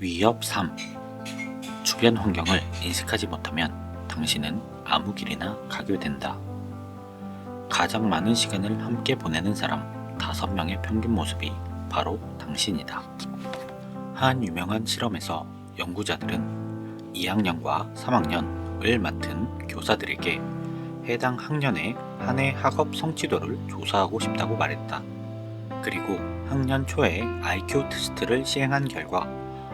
위협 3. 주변 환경을 인식하지 못하면 당신은 아무 길이나 가게 된다. 가장 많은 시간을 함께 보내는 사람 5명의 평균 모습이 바로 당신이다. 한 유명한 실험에서 연구자들은 2학년과 3학년을 맡은 교사들에게 해당 학년의 한 해 학업 성취도를 조사하고 싶다고 말했다. 그리고 학년 초에 IQ 테스트를 시행한 결과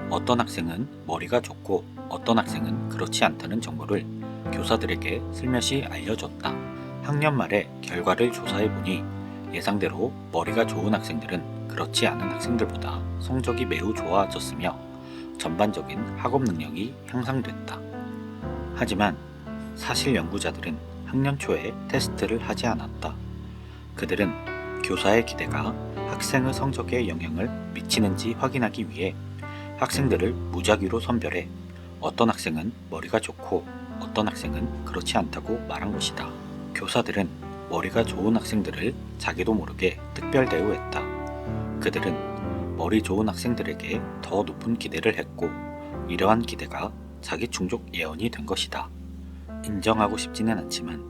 어떤 학생은 머리가 좋고 어떤 학생은 그렇지 않다는 정보를 교사들에게 슬며시 알려줬다. 학년 말에 결과를 조사해보니 예상대로 머리가 좋은 학생들은 그렇지 않은 학생들보다 성적이 매우 좋아졌으며 전반적인 학업 능력이 향상됐다. 하지만 사실 연구자들은 학년 초에 테스트를 하지 않았다. 그들은 교사의 기대가 학생의 성적에 영향을 미치는지 확인하기 위해 학생들을 무작위로 선별해 어떤 학생은 머리가 좋고 어떤 학생은 그렇지 않다고 말한 것이다. 교사들은 머리가 좋은 학생들을 자기도 모르게 특별 대우했다. 그들은 머리 좋은 학생들에게 더 높은 기대를 했고 이러한 기대가 자기 충족 예언이 된 것이다. 인정하고 싶지는 않지만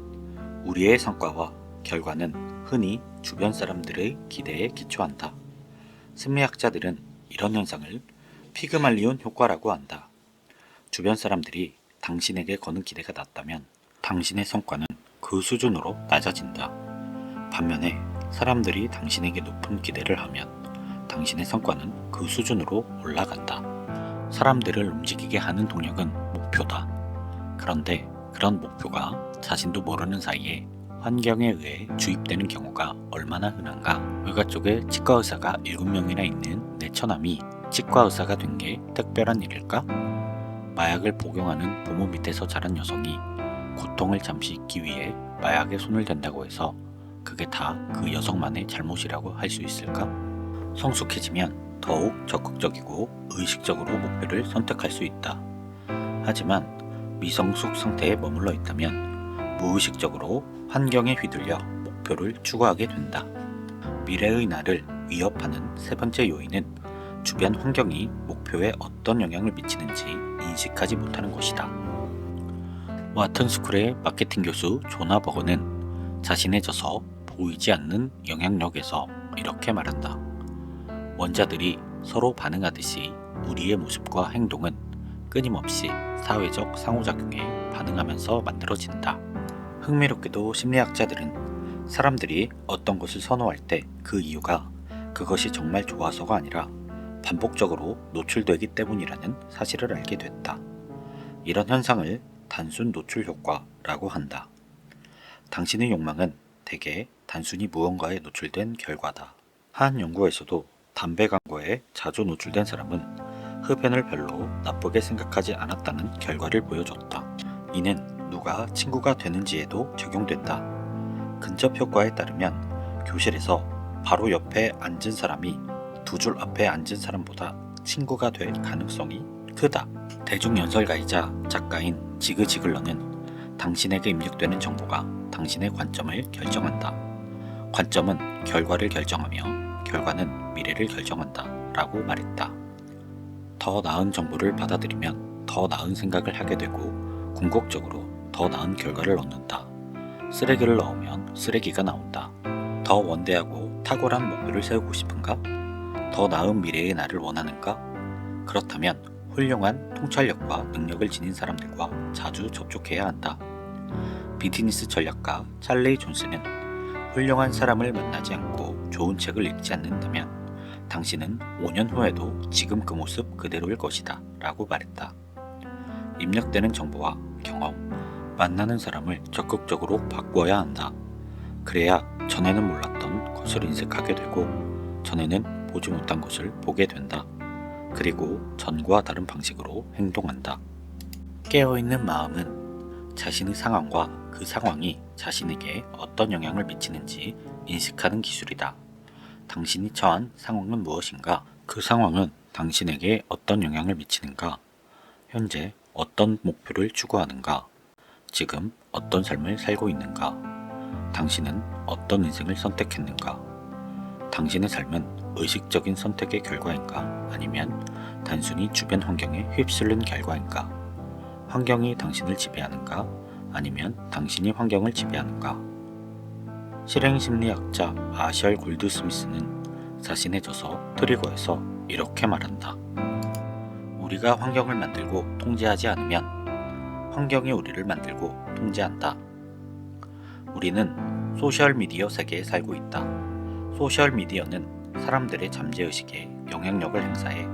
우리의 성과와 결과는 흔히 주변 사람들의 기대에 기초한다. 심리학자들은 이런 현상을 피그말리온 효과라고 한다. 주변 사람들이 당신에게 거는 기대가 낮다면 당신의 성과는 그 수준으로 낮아진다. 반면에 사람들이 당신에게 높은 기대를 하면 당신의 성과는 그 수준으로 올라간다. 사람들을 움직이게 하는 동력은 목표다. 그런데 그런 목표가 자신도 모르는 사이에 환경에 의해 주입되는 경우가 얼마나 흔한가? 외가 쪽에 치과 의사가 7명이나 있는 내 처남이 치과 의사가 된 게 특별한 일일까? 마약을 복용하는 부모 밑에서 자란 여성이 고통을 잠시 잊기 위해 마약에 손을 댄다고 해서 그게 다 그 여성만의 잘못이라고 할 수 있을까? 성숙해지면 더욱 적극적이고 의식적으로 목표를 선택할 수 있다. 하지만 미성숙 상태에 머물러 있다면 무의식적으로 환경에 휘둘려 목표를 추구하게 된다. 미래의 나를 위협하는 세 번째 요인은 주변 환경이 목표에 어떤 영향을 미치는지 인식하지 못하는 것이다. 와튼 스쿨의 마케팅 교수 조나 버거는 자신의 저서 보이지 않는 영향력에서 이렇게 말한다. 원자들이 서로 반응하듯이 우리의 모습과 행동은 끊임없이 사회적 상호작용에 반응하면서 만들어진다. 흥미롭게도 심리학자들은 사람들이 어떤 것을 선호할 때 그 이유가 그것이 정말 좋아서가 아니라 반복적으로 노출되기 때문이라는 사실을 알게 됐다. 이런 현상을 단순 노출 효과라고 한다. 당신의 욕망은 대개 단순히 무언가에 노출된 결과다. 한 연구에서도 담배 광고에 자주 노출된 사람은 흡연을 별로 나쁘게 생각하지 않았다는 결과를 보여줬다. 이는 누가 친구가 되는지에도 적용된다. 근접 효과에 따르면 교실에서 바로 옆에 앉은 사람이 두 줄 앞에 앉은 사람보다 친구가 될 가능성이 크다. 대중연설가이자 작가인 지그 지글러는 당신에게 입력되는 정보가 당신의 관점을 결정한다. 관점은 결과를 결정하며 결과는 미래를 결정한다 라고 말했다. 더 나은 정보를 받아들이면 더 나은 생각을 하게 되고 궁극적으로 더 나은 결과를 얻는다. 쓰레기를 넣으면 쓰레기가 나온다. 더 원대하고 탁월한 목표를 세우고 싶은가? 더 나은 미래의 나를 원하는가? 그렇다면 훌륭한 통찰력과 능력을 지닌 사람들과 자주 접촉해야 한다. 비즈니스 전략가 찰리 존스는 훌륭한 사람을 만나지 않고 좋은 책을 읽지 않는다면 당신은 5년 후에도 지금 그 모습 그대로일 것이다 라고 말했다. 입력되는 정보와 경험, 만나는 사람을 적극적으로 바꾸어야 한다. 그래야 전에는 몰랐던 것을 인식하게 되고 전에는 보지 못한 것을 보게 된다. 그리고 전과 다른 방식으로 행동한다. 깨어있는 마음은 자신의 상황과 그 상황이 자신에게 어떤 영향을 미치는지 인식하는 기술이다. 당신이 처한 상황은 무엇인가? 그 상황은 당신에게 어떤 영향을 미치는가? 현재 어떤 목표를 추구하는가? 지금 어떤 삶을 살고 있는가? 당신은 어떤 인생을 선택했는가? 당신의 삶은 의식적인 선택의 결과인가? 아니면 단순히 주변 환경에 휩쓸린 결과인가? 환경이 당신을 지배하는가? 아니면 당신이 환경을 지배하는가? 실행심리학자 아셜 골드스미스는 자신의 저서 트리거에서 이렇게 말한다. 우리가 환경을 만들고 통제하지 않으면 환경이 우리를 만들고 통제한다. 우리는 소셜미디어 세계에 살고 있다. 소셜미디어는 사람들의 잠재의식에 영향력을 행사해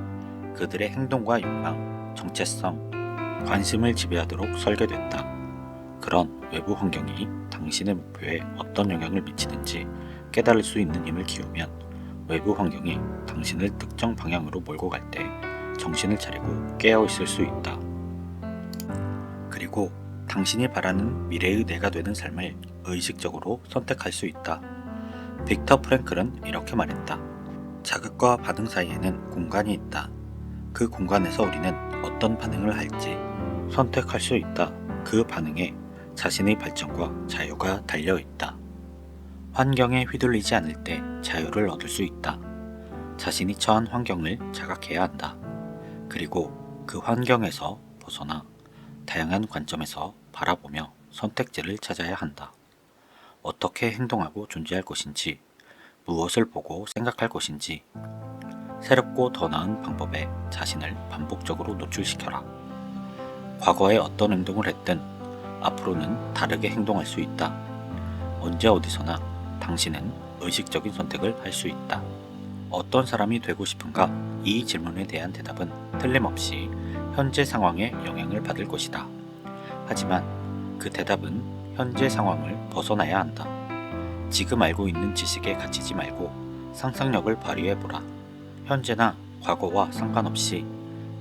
그들의 행동과 욕망, 정체성, 관심을 지배하도록 설계됐다. 그런 외부 환경이 당신의 목표에 어떤 영향을 미치는지 깨달을 수 있는 힘을 키우면 외부 환경이 당신을 특정 방향으로 몰고 갈 때 정신을 차리고 깨어 있을 수 있다. 그리고 당신이 바라는 미래의 내가 되는 삶을 의식적으로 선택할 수 있다. 빅터 프랭클은 이렇게 말했다. 자극과 반응 사이에는 공간이 있다. 그 공간에서 우리는 어떤 반응을 할지 선택할 수 있다. 그 반응에 자신의 발전과 자유가 달려 있다. 환경에 휘둘리지 않을 때 자유를 얻을 수 있다. 자신이 처한 환경을 자각해야 한다. 그리고 그 환경에서 벗어나 다양한 관점에서 바라보며 선택지를 찾아야 한다. 어떻게 행동하고 존재할 것인지, 무엇을 보고 생각할 것인지, 새롭고 더 나은 방법에 자신을 반복적으로 노출시켜라. 과거에 어떤 행동을 했든 앞으로는 다르게 행동할 수 있다. 언제 어디서나 당신은 의식적인 선택을 할 수 있다. 어떤 사람이 되고 싶은가? 이 질문에 대한 대답은 틀림없이 현재 상황에 영향을 받을 것이다. 하지만 그 대답은 현재 상황을 벗어나야 한다. 지금 알고 있는 지식에 갇히지 말고 상상력을 발휘해보라. 현재나 과거와 상관없이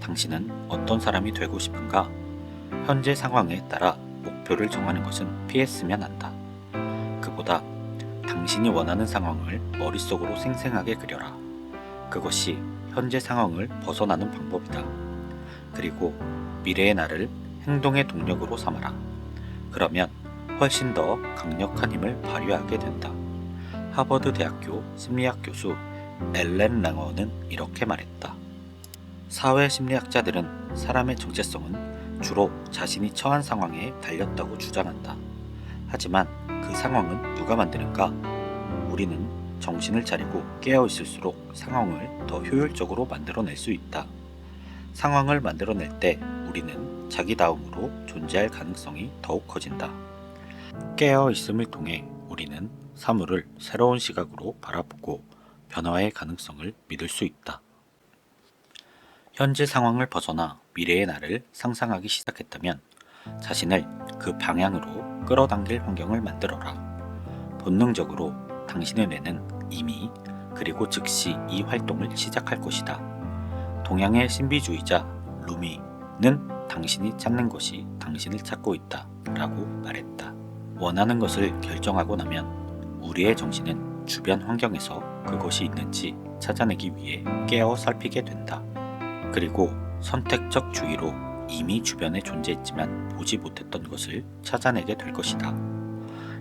당신은 어떤 사람이 되고 싶은가? 현재 상황에 따라 목표를 정하는 것은 피했으면 한다. 그보다 당신이 원하는 상황을 머릿속으로 생생하게 그려라. 그것이 현재 상황을 벗어나는 방법이다. 그리고 미래의 나를 행동의 동력으로 삼아라. 그러면 훨씬 더 강력한 힘을 발휘하게 된다. 하버드 대학교 심리학 교수 엘렌 랑어는 이렇게 말했다. 사회 심리학자들은 사람의 정체성은 주로 자신이 처한 상황에 달렸다고 주장한다. 하지만 그 상황은 누가 만드는가? 우리는 정신을 차리고 깨어 있을수록 상황을 더 효율적으로 만들어낼 수 있다. 상황을 만들어낼 때 우리는 자기다움으로 존재할 가능성이 더욱 커진다. 깨어 있음을 통해 우리는 사물을 새로운 시각으로 바라보고 변화의 가능성을 믿을 수 있다. 현재 상황을 벗어나 미래의 나를 상상하기 시작했다면 자신을 그 방향으로 끌어당길 환경을 만들어라. 본능적으로 당신의 뇌는 이미 그리고 즉시 이 활동을 시작할 것이다. 동양의 신비주의자 루미는 당신이 찾는 것이 당신을 찾고 있다 라고 말했다. 원하는 것을 결정하고 나면 우리의 정신은 주변 환경에서 그것이 있는지 찾아내기 위해 깨어 살피게 된다. 그리고 선택적 주의로 이미 주변에 존재했지만 보지 못했던 것을 찾아내게 될 것이다.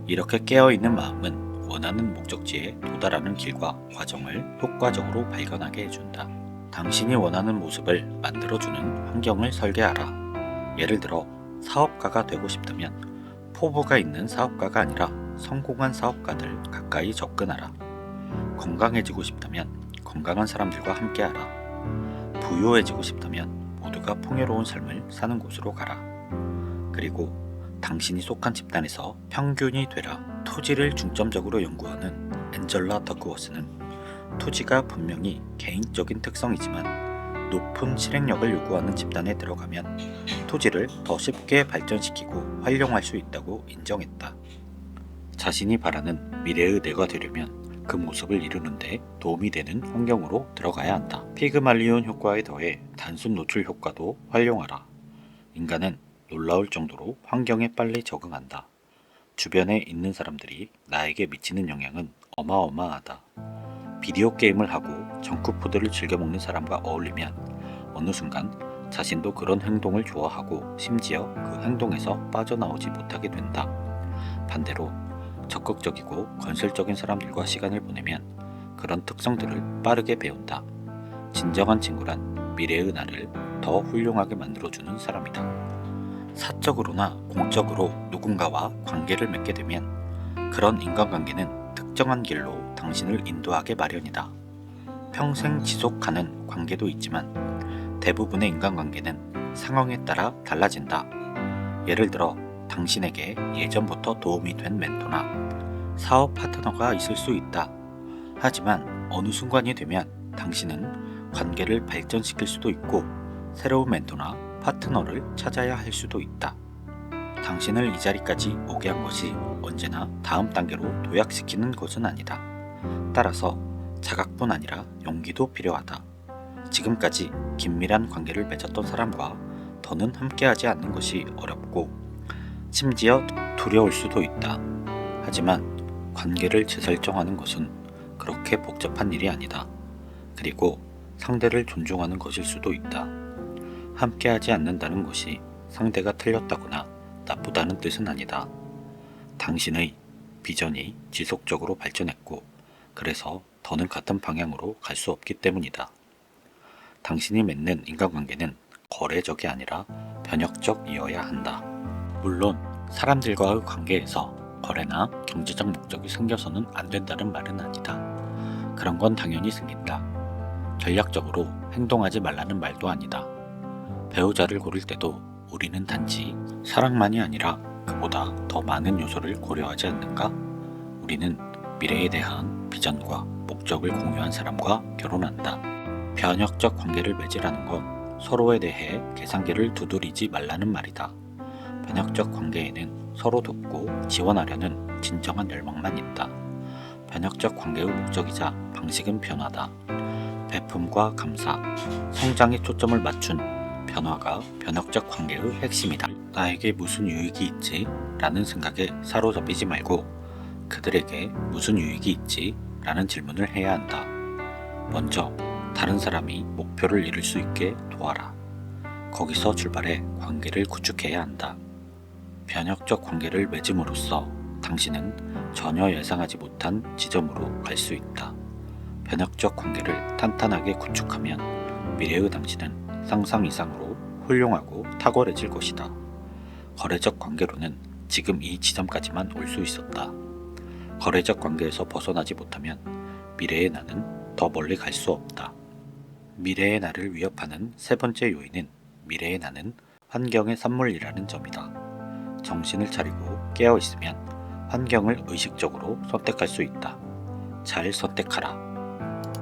이렇게 깨어있는 마음은 원하는 목적지에 도달하는 길과 과정을 효과적으로 발견하게 해준다. 당신이 원하는 모습을 만들어주는 환경을 설계하라. 예를 들어 사업가가 되고 싶다면 포부가 있는 사업가가 아니라 성공한 사업가들 가까이 접근하라. 건강해지고 싶다면 건강한 사람들과 함께하라. 부유해지고 싶다면 모두가 풍요로운 삶을 사는 곳으로 가라. 그리고 당신이 속한 집단에서 평균이 되라. 토지를 중점적으로 연구하는 앤젤라 더크워스는 토지가 분명히 개인적인 특성이지만 높은 실행력을 요구하는 집단에 들어가면 토지를 더 쉽게 발전시키고 활용할 수 있다고 인정했다. 자신이 바라는 미래의 내가 되려면 그 모습을 이루는데 도움이 되는 환경으로 들어가야 한다. 피그말리온 효과에 더해 단순 노출 효과도 활용하라. 인간은 놀라울 정도로 환경에 빨리 적응한다. 주변에 있는 사람들이 나에게 미치는 영향은 어마어마하다. 비디오 게임을 하고 정크푸드를 즐겨 먹는 사람과 어울리면 어느 순간 자신도 그런 행동을 좋아하고 심지어 그 행동에서 빠져나오지 못하게 된다. 반대로 적극적이고 건설적인 사람들과 시간을 보내면 그런 특성들을 빠르게 배운다. 진정한 친구란 미래의 나를 더 훌륭하게 만들어주는 사람이다. 사적으로나 공적으로 누군가와 관계를 맺게 되면 그런 인간관계는 특정한 길로 당신을 인도하게 마련이다. 평생 지속하는 관계도 있지만 대부분의 인간관계는 상황에 따라 달라진다. 예를 들어 당신에게 예전부터 도움이 된 멘토나 사업 파트너가 있을 수 있다. 하지만 어느 순간이 되면 당신은 관계를 발전시킬 수도 있고 새로운 멘토나 파트너를 찾아야 할 수도 있다. 당신을 이 자리까지 오게 한 것이 언제나 다음 단계로 도약시키는 것은 아니다. 따라서 자각뿐 아니라 용기도 필요하다. 지금까지 긴밀한 관계를 맺었던 사람과 더는 함께하지 않는 것이 어렵고 심지어 두려울 수도 있다. 하지만 관계를 재설정하는 것은 그렇게 복잡한 일이 아니다. 그리고 상대를 존중하는 것일 수도 있다. 함께하지 않는다는 것이 상대가 틀렸다거나 나쁘다는 뜻은 아니다. 당신의 비전이 지속적으로 발전했고 그래서 더는 같은 방향으로 갈 수 없기 때문이다. 당신이 맺는 인간관계는 거래적이 아니라 변혁적이어야 한다. 물론 사람들과의 관계에서 거래나 경제적 목적이 생겨서는 안 된다는 말은 아니다. 그런 건 당연히 생긴다. 전략적으로 행동하지 말라는 말도 아니다. 배우자를 고를 때도 우리는 단지 사랑만이 아니라 그보다 더 많은 요소를 고려하지 않는가? 우리는 미래에 대한 비전과 목적을 공유한 사람과 결혼한다. 변혁적 관계를 맺으라는 건 서로에 대해 계산기를 두드리지 말라는 말이다. 변혁적 관계에는 서로 돕고 지원하려는 진정한 열망만 있다. 변혁적 관계의 목적이자 방식은 변화다. 베품과 감사, 성장에 초점을 맞춘 변화가 변혁적 관계의 핵심이다. 나에게 무슨 유익이 있지? 라는 생각에 사로잡히지 말고 그들에게 무슨 유익이 있지? 라는 질문을 해야 한다. 먼저 다른 사람이 목표를 이룰 수 있게 도와라. 거기서 출발해 관계를 구축해야 한다. 변혁적 관계를 맺음으로써 당신은 전혀 예상하지 못한 지점으로 갈 수 있다. 변혁적 관계를 탄탄하게 구축하면 미래의 당신은 상상 이상으로 훌륭하고 탁월해질 것이다. 거래적 관계로는 지금 이 지점까지만 올 수 있었다. 거래적 관계에서 벗어나지 못하면 미래의 나는 더 멀리 갈 수 없다. 미래의 나를 위협하는 세 번째 요인은 미래의 나는 환경의 산물이라는 점이다. 정신을 차리고 깨어 있으면 환경을 의식적으로 선택할 수 있다. 잘 선택하라.